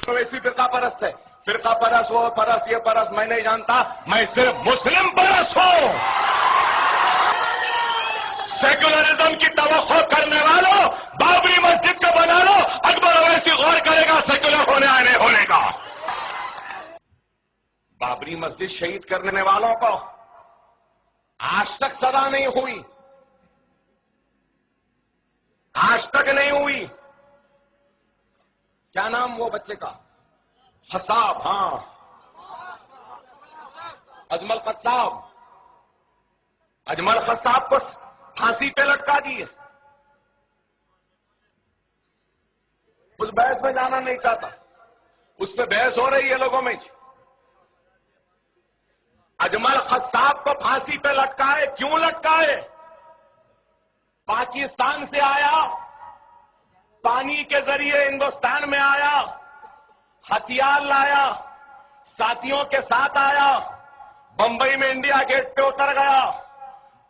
वैसी फिरका परस्त है। फिरका परस्त, वो परस्त, ये परस्त, मैं नहीं जानता। मैं सिर्फ मुस्लिम परस्त हूं। सेकुलरिज्म की तवक्को करने वालों, बाबरी मस्जिद को बना लो, अकबर ओवैसी गौर करेगा सेकुलर होने आने होने का। बाबरी मस्जिद शहीद करने वालों को आज तक सजा नहीं हुई, आज तक नहीं हुई। क्या नाम वो बच्चे का? खसाब, हां, अजमल खसाब। अजमल खसाब को फांसी पे लटका दिए। उस बहस में जाना नहीं चाहता, उस पर बहस हो रही है लोगों में। अजमल खसाब को फांसी पे लटकाए, क्यों लटकाए? पाकिस्तान से आया, पानी के जरिए हिंदुस्तान में आया, हथियार लाया, साथियों के साथ आया, बंबई में इंडिया गेट पे उतर गया,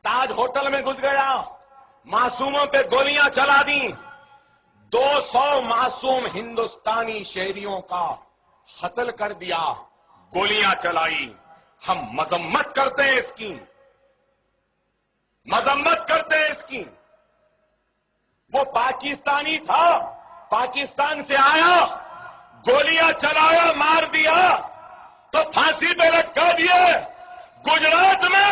ताज होटल में घुस गया, मासूमों पे गोलियां चला दी। 200 मासूम हिंदुस्तानी शहरियों का कत्ल कर दिया, गोलियां चलाई। हम मजम्मत करते हैं इसकी, मजम्मत करते हैं इसकी। वो पाकिस्तानी था, पाकिस्तान से आया, गोलियां चलाया, मार दिया, तो फांसी पे लटका दिए। गुजरात में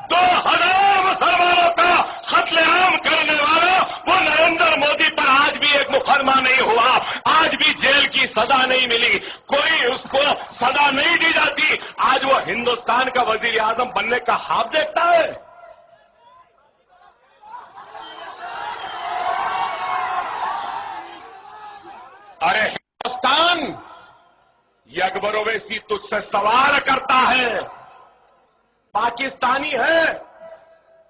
2000 मुसलमानों का कत्लेआम करने वाला वो नरेंद्र मोदी पर आज भी एक मुकदमा नहीं हुआ, आज भी जेल की सजा नहीं मिली, कोई उसको सजा नहीं दी जाती। आज वो हिंदुस्तान का वजीर आजम बनने का ख्वाब देखता है। अरे हिंदुस्तान, ये अकबर ओवैसी तुझसे सवाल करता है। पाकिस्तानी है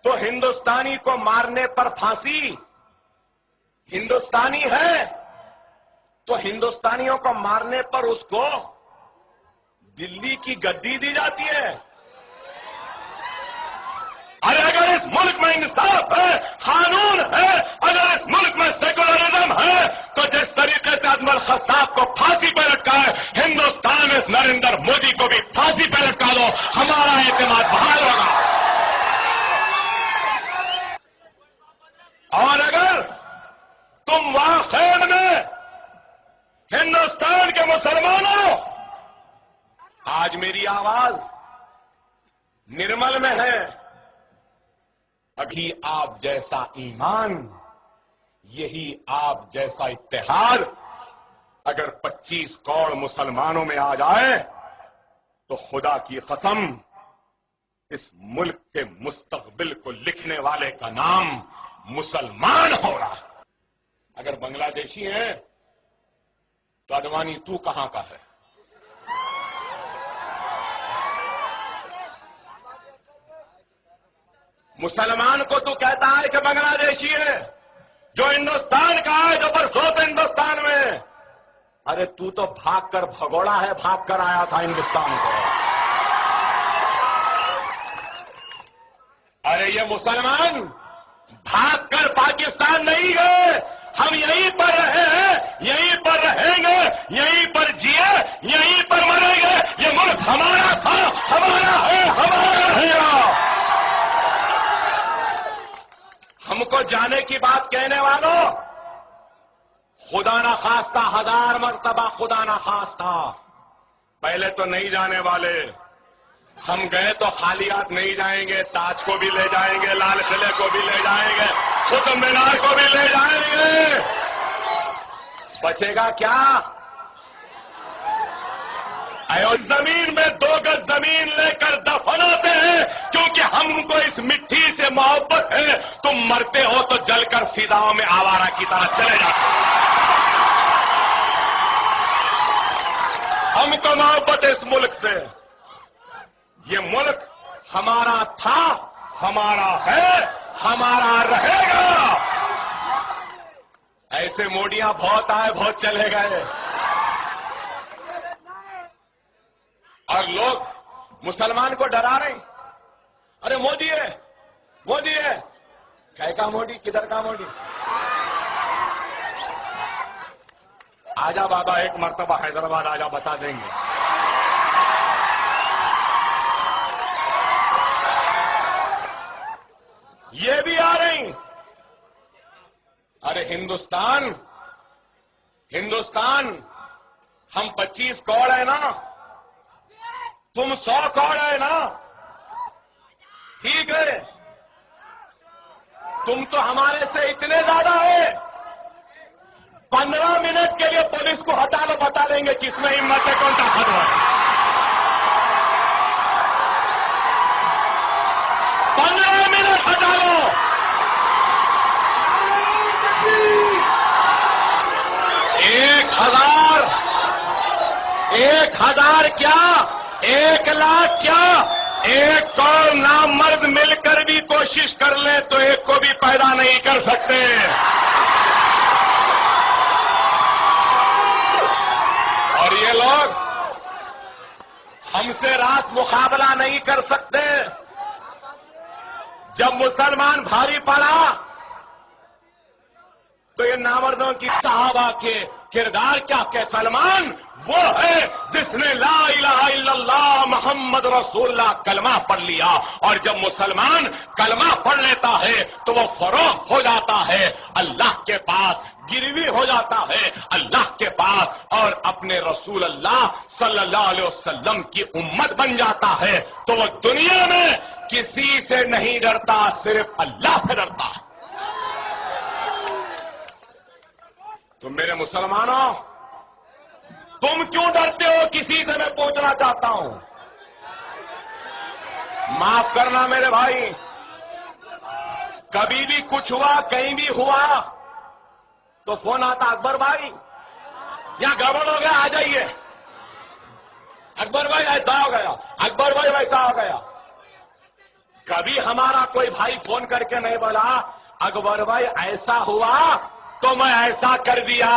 तो हिंदुस्तानी को मारने पर फांसी, हिंदुस्तानी है तो हिंदुस्तानियों को मारने पर उसको दिल्ली की गद्दी दी जाती है। अरे अगर इस मुल्क में इंसाफ है, कानून है, अगर इस मुल्क में सेकुलरिज्म है, तो जिस तरीके से अजमल खसाब को फांसी पर लटकाए, हिंदुस्तान में इस नरेंद्र मोदी को भी फांसी पर लटका दो, हमारा एतमाद बहाल होगा। और अगर तुम वाकई में हिंदुस्तान के मुसलमानों, आज मेरी आवाज निर्मल में है, अभी आप जैसा ईमान, यही आप जैसा इत्तेहाद अगर 25 करोड़ मुसलमानों में आ जाए तो खुदा की कसम इस मुल्क के मुस्तकबिल को लिखने वाले का नाम मुसलमान होगा। अगर बांग्लादेशी हैं तो अडवाणी तू कहां का है? मुसलमान को तू कहता है कि बांग्लादेशी है, जो हिंदुस्तान का है, जो बरसों से हिंदुस्तान में। अरे तू तो भागकर भगोड़ा है, भागकर आया था हिंदुस्तान को। अरे ये मुसलमान भागकर पाकिस्तान नहीं गए, हम यहीं पर रहे हैं, यहीं पर रहेंगे, यहीं पर जिए, यहीं पर मरेंगे। ये मुल्क हमारा था, हमारा है, हमारा रहेगा। हमको जाने की बात कहने वालों, खुदा ना खास्ता, 1000 मर्तबा खुदा ना खास्ता, पहले तो नहीं जाने वाले। हम गए तो खाली हाथ नहीं जाएंगे, ताज को भी ले जाएंगे, लाल किले को भी ले जाएंगे, कुतुब मीनार को भी ले जाएंगे। बचेगा क्या? जमीन में 2 गज जमीन लेकर दफनाते हैं, क्योंकि हमको इस मिट्टी से मोहब्बत है। तुम मरते हो तो जलकर फिजाओं में आवारा की तरह चले जाते हो। हमको मोहब्बत है इस मुल्क से। ये मुल्क हमारा था, हमारा है, हमारा रहेगा। ऐसे मोडियां बहुत आए, बहुत चले गए, और लोग मुसलमान को डरा रहे। अरे मोदी है, मोदी है, कै का मोदी, किधर का मोदी? आजा बाबा, एक मर्तबा हैदराबाद आजा, बता देंगे। ये भी आ रही। अरे हिंदुस्तान हम 25 करोड़ है ना, तुम 100 करोड़ है ना, ठीक है। तुम तो हमारे से इतने ज्यादा है, 15 मिनट के लिए पुलिस को हटा लो, बता देंगे किसमें हिम्मत है, कौन ताकतवर है। 15 मिनट हटा लो। 1,000 क्या, 1,00,000 क्या, 1 करोड़ नामर्द मिलकर भी कोशिश कर ले तो एक को भी पैदा नहीं कर सकते। और ये लोग हमसे रास मुकाबला नहीं कर सकते। जब मुसलमान भारी पड़ा तो ये नामर्दों की साहबा के किरदार क्या के, सलमान वो है जिसने ला इलाहा इल्लल्लाह मोहम्मद रसूलुल्लाह कलमा पढ़ लिया, और जब मुसलमान कलमा पढ़ लेता है तो वो फरोख्त हो जाता है अल्लाह के पास, गिरवी हो जाता है अल्लाह के पास, और अपने रसूल अल्लाह सल्लल्लाहु अलैहि वसल्लम की उम्मत बन जाता है। तो वो दुनिया में किसी से नहीं डरता, सिर्फ अल्लाह से डरता है। तो मेरे मुसलमानों, तुम क्यों डरते हो किसी से, मैं पूछना चाहता हूं। माफ करना मेरे भाई, कभी भी कुछ हुआ, कहीं भी हुआ तो फोन आता, अकबर भाई यहां गड़बड़ हो गया, आ जाइए। अकबर भाई ऐसा हो गया, अकबर भाई वैसा हो गया। कभी हमारा कोई भाई फोन करके नहीं बोला अकबर भाई ऐसा हुआ तो मैं ऐसा कर दिया।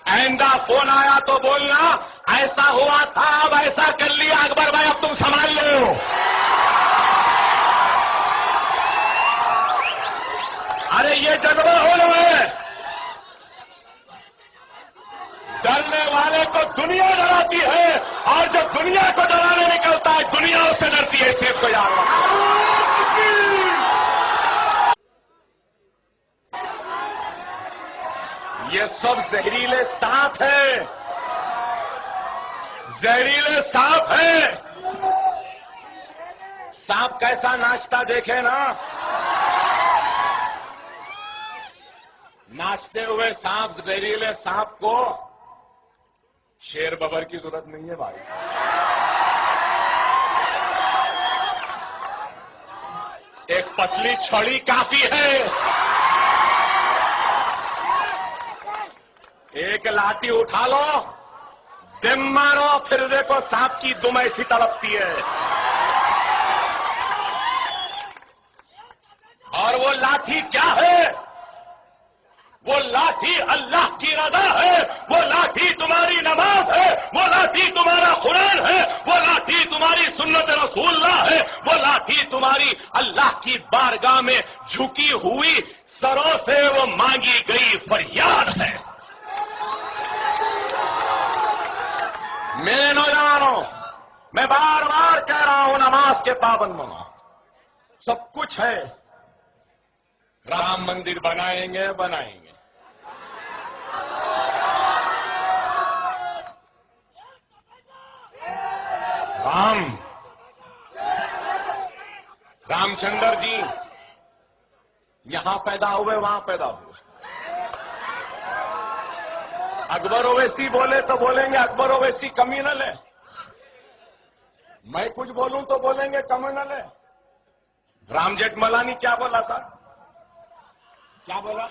आइंदा फोन आया तो बोलना ऐसा हुआ था, अब ऐसा कर लिया अकबर भाई, अब तुम संभाल लो। अरे ये जज्बा होना है। डरने वाले को दुनिया डराती है, और जो दुनिया को डराने निकलता है दुनिया उससे डरती है। इस चीज को याद रखो। ये सब जहरीले सांप है, जहरीले सांप है। सांप कैसा नाचता देखे ना, नाचते हुए सांप, जहरीले सांप को शेर बबर की जरूरत नहीं है भाई। एक पतली छड़ी काफी है। एक लाठी उठा लो, दिम मारो, फिर देखो सांप की दुम ऐसी तड़पती है। और वो लाठी क्या है? वो लाठी अल्लाह की रजा है, वो लाठी तुम्हारी नमाज है, वो लाठी तुम्हारा कुरान है, वो लाठी तुम्हारी सुन्नत रसूलुल्लाह है, वो लाठी तुम्हारी अल्लाह की बारगाह में झुकी हुई सरों से वो मांगी गई फरियाद है। मेरे नौजवानों, मैं बार बार कह रहा हूं, नमाज के पाबंद बनो, सब कुछ है। राम मंदिर बनाएंगे, रामचंद्र जी यहां पैदा हुए, वहां पैदा हुए। अकबर ओवैसी बोले तो बोलेंगे अकबर ओवैसी कम्युनल है, मैं कुछ बोलूं तो बोलेंगे कम्युनल है। राम जेठमलानी क्या बोला सर, क्या बोला?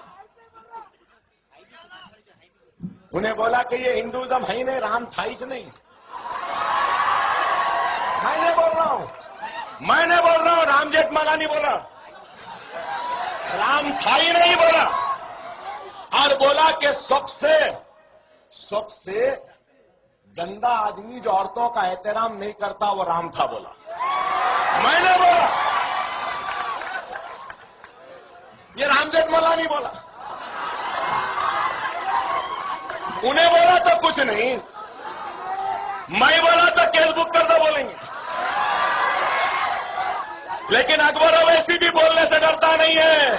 उन्हें बोला कि ये हिंदुइज्म है ही नहीं, राम था ही नहीं। मैं बोल रहा हूं, राम जेठमलानी बोला, राम था ही नहीं बोला। और बोला कि सबसे गंदा आदमी जो औरतों का एहतराम नहीं करता वो राम था बोला। मैंने बोला ये राम जेठमलानी बोला, उन्हें बोला तो कुछ नहीं, मैं बोला तो केस बुक कर दो बोलेंगे। लेकिन अकबर अवैसी भी बोलने से डरता नहीं है।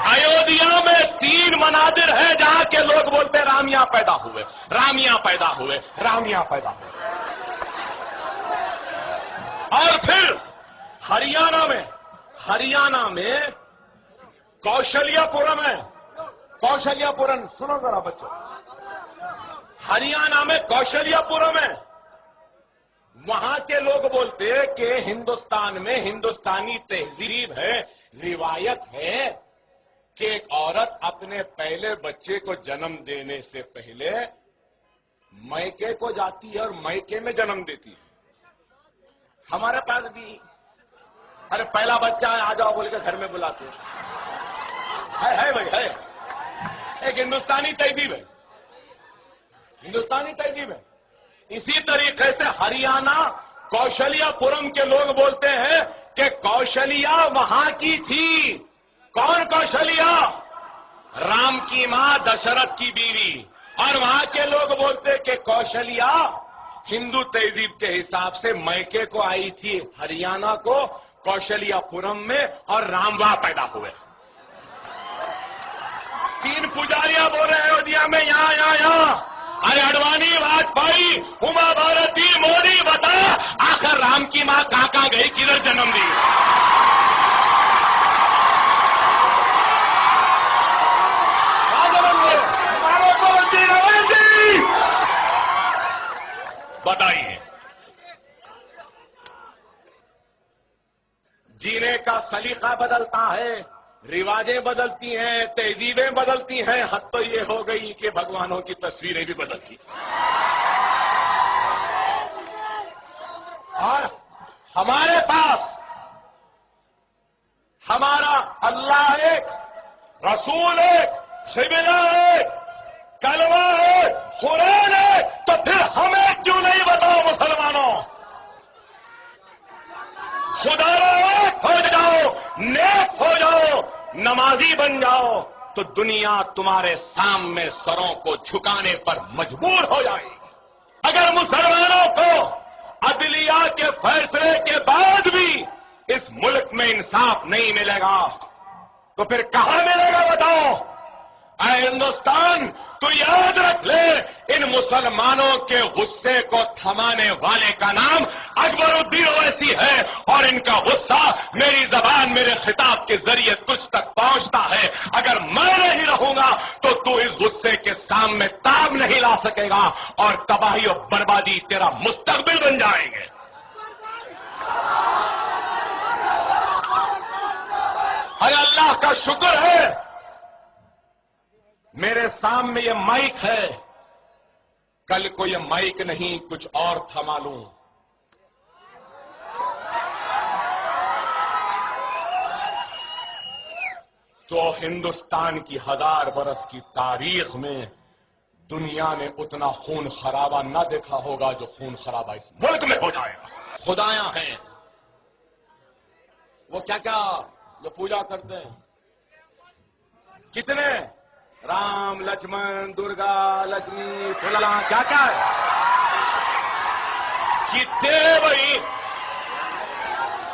अयोध्या में 3 मनादिर है जहां के लोग बोलते राम यहां पैदा हुए, राम यहां पैदा हुए, राम यहां पैदा हुए। और फिर हरियाणा में कौशल्यापुरम है, कौशल्यापुरम सुनो जरा बच्चों, हरियाणा में कौशल्यापुरम है। वहां के लोग बोलते कि हिंदुस्तान में हिंदुस्तानी तहजीब है, रिवायत है कि एक औरत अपने पहले बच्चे को जन्म देने से पहले मैके को जाती है और मैके में जन्म देती है। हमारे पास भी अरे पहला बच्चा है आ जाओ बोल के घर में बुलाते है भाई, है एक हिंदुस्तानी तहजीब है, हिंदुस्तानी तहजीब है। इसी तरीके से हरियाणा कौशल्यापुरम के लोग बोलते हैं कि कौशल्या वहां की थी। कौन कौशल्या? राम की मां दशरथ की बीवी। और वहां के लोग बोलते कि कौशल्या हिंदू तहजीब के हिसाब से मैके को आई थी हरियाणा को कौशल्यापुरम में, और राम वहां पैदा हुए। 3 पुजारियां बोल रहे हैं अयोध्या में, यहां। अरे अडवाणी, वाजपेयी, उमा भारती, मोदी, बता आखिर राम की मां कहां गई, किधर जन्म दी? बताइए। जीने का सलीका बदलता है, रिवाजें बदलती हैं, तहजीबें बदलती हैं, हद तो ये हो गई कि भगवानों की तस्वीरें भी बदलती। और हमारे पास हमारा अल्लाह एक, रसूल एक, क़िबला एक, कलमा एक, कुरान एक, तो फिर हमें क्यों नहीं बताओ मुसलमानों? खुदा एक हो जाओ, नेक हो जाओ, नमाजी बन जाओ, तो दुनिया तुम्हारे सामने सरों को झुकाने पर मजबूर हो जाएगी। अगर मुसलमानों को अदलिया के फैसले के बाद भी इस मुल्क में इंसाफ नहीं मिलेगा तो फिर कहां मिलेगा बताओ? ऐ हिंदुस्तान, तू याद रख ले, इन मुसलमानों के गुस्से को थमाने वाले का नाम अकबरुद्दीन ओवैसी है, और इनका गुस्सा मेरी जबान, मेरे खिताब के जरिए तुझ तक पहुंचता है। अगर मैं नहीं रहूंगा तो तू इस गुस्से के सामने ताब नहीं ला सकेगा, और तबाही और बर्बादी तेरा मुस्तकबिल बन जाएंगे। अरे अल्लाह का शुक्र है मेरे सामने ये माइक है, कल को ये माइक नहीं कुछ और था मालूम। तो हिंदुस्तान की 1000 बरस की तारीख में दुनिया ने उतना खून खराबा ना देखा होगा जो खून खराबा इस मुल्क में हो जाएगा। खुदायां हैं वो क्या क्या जो पूजा करते हैं, कितने राम, लक्ष्मण, दुर्गा, लक्ष्मी, फुला, क्या क्या है, कितने भाई,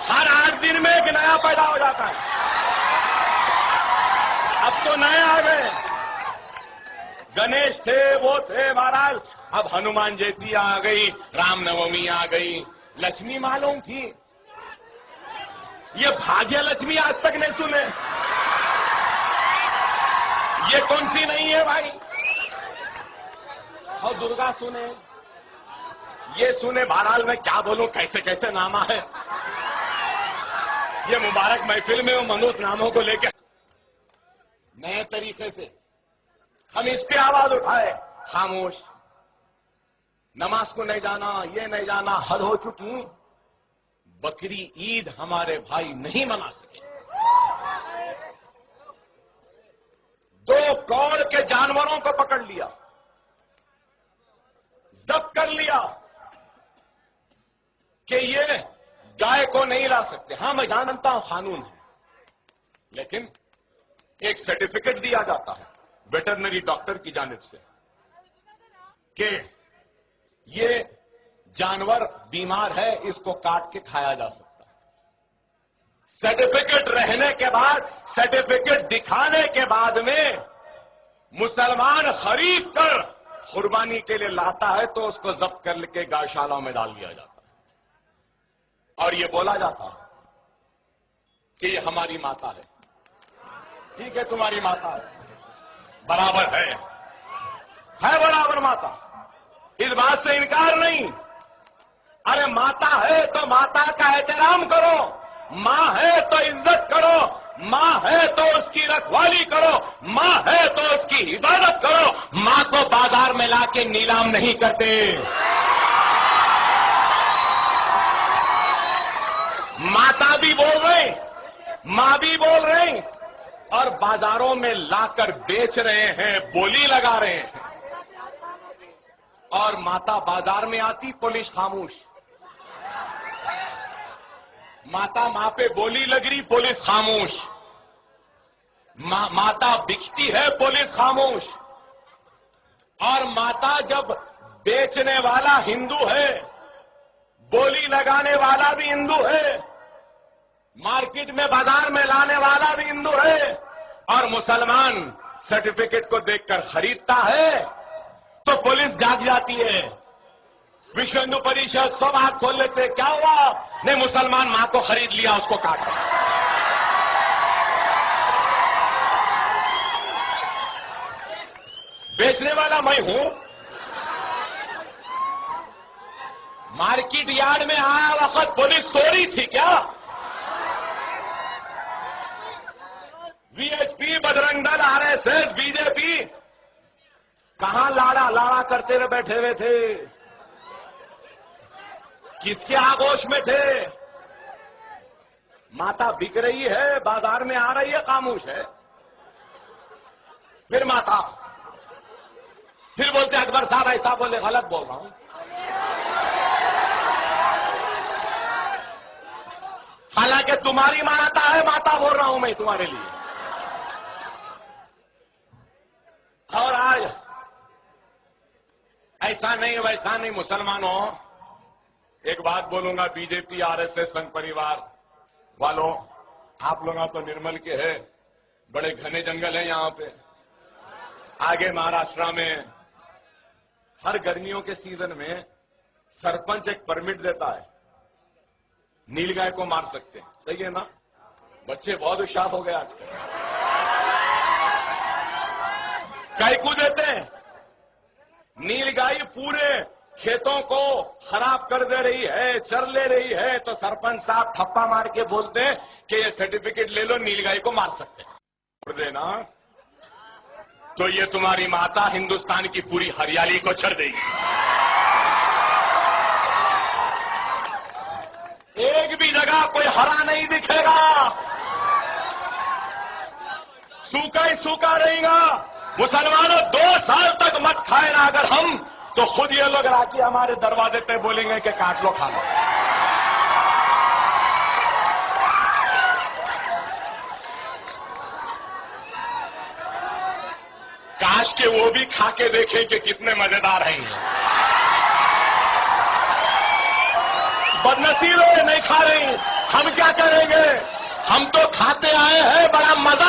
हर 8 दिन में एक नया पैदा हो जाता है। अब तो नए आ गए, गणेश थे, वो थे महाराज, अब हनुमान जयंती आ गई, रामनवमी आ गई, लक्ष्मी मालूम थी, ये भाग्य लक्ष्मी आज तक नहीं सुने। ये कौन सी नहीं है भाई? और दुर्गा सुने, ये सुने, बहरहाल में क्या बोलूं, कैसे कैसे नामा है। ये मुबारक महफिल में वो मनुष्य नामों को लेकर नए तरीके से हम इस पे आवाज उठाए, खामोश, नमाज को नहीं जाना, ये नहीं जाना, हद हो चुकी। बकरी ईद हमारे भाई नहीं मना सके। 2 करोड़ के जानवरों को पकड़ लिया, जब्त कर लिया कि ये गाय को नहीं ला सकते। हां, मैं जानता हूं कानून है, लेकिन एक सर्टिफिकेट दिया जाता है वेटरनरी डॉक्टर की जानिब से कि ये जानवर बीमार है, इसको काट के खाया जा सकता है। सर्टिफिकेट रहने के बाद, सर्टिफिकेट दिखाने के बाद में मुसलमान खरीद कर कुर्बानी के लिए लाता है तो उसको जब्त कर के गौशालाओं में डाल दिया जाता है और ये बोला जाता है कि ये हमारी माता है। ठीक है, तुम्हारी माता है, बराबर है बराबर माता, इस बात से इनकार नहीं। अरे माता है तो माता का एहतराम करो, मां है तो इज्जत करो, मां है तो उसकी रखवाली करो, मां है तो उसकी हिफाजत करो। मां को बाजार में लाके नीलाम नहीं करते। माता भी बोल रहे, मां भी बोल रहे और बाजारों में लाकर बेच रहे हैं, बोली लगा रहे हैं। और माता बाजार में आती, पुलिस खामोश। माता मां पे बोली लग रही, पुलिस खामोश। माता बिकती है, पुलिस खामोश। और माता जब बेचने वाला हिंदू है, बोली लगाने वाला भी हिंदू है, मार्केट में बाजार में लाने वाला भी हिंदू है, और मुसलमान सर्टिफिकेट को देखकर खरीदता है तो पुलिस जाग जाती है। विश्व हिंदू परिषद सब आंख खोल लेते, क्या हुआ? नहीं, मुसलमान मां को खरीद लिया, उसको काटा। बेचने वाला मैं हूं। मार्केट यार्ड में आया वक्त पुलिस सो रही थी क्या? VHP, Bajrang Dal, RSS, BJP कहां लाड़ा करते हुए बैठे हुए थे? किसके आगोश में थे? माता बिक रही है, बाजार में आ रही है, खामोश है। फिर माता फिर बोलते अकबर साहब ऐसा बोले, गलत बोल रहा हूं। हालांकि तुम्हारी माता है, माता बोल रहा हूं मैं तुम्हारे लिए। और आज ऐसा नहीं वैसा नहीं, मुसलमानों, एक बात बोलूंगा, बीजेपी, आरएसएस, संघ परिवार वालों, आप लोग तो निर्मल के हैं, बड़े घने जंगल हैं यहां पे। आगे महाराष्ट्र में हर गर्मियों के सीजन में सरपंच एक परमिट देता है, नीलगाय को मार सकते हैं। सही है ना? बच्चे बहुत होशियार हो गए आजकल। कैकू देते हैं, नीलगाय पूरे खेतों को खराब कर दे रही है, चर ले रही है, तो सरपंच साहब थप्पा मार के बोलते हैं कि ये सर्टिफिकेट ले लो, नीलगाय को मार सकते हैं। छोड़ देना तो ये तुम्हारी माता हिंदुस्तान की पूरी हरियाली को चढ़ देगी। एक भी जगह कोई हरा नहीं दिखेगा, सूखा ही सूखा रहेगा। मुसलमानों, 2 साल तक मत खाए ना अगर हम, तो खुद ये लोग आके हमारे दरवाजे पे बोलेंगे कि काट लो, खा लो। काश के वो भी खा के देखें कि कितने मजेदार हैं। बदनसीब है, नहीं खा रही। हम क्या करेंगे? हम तो खाते आए हैं, बड़ा मजा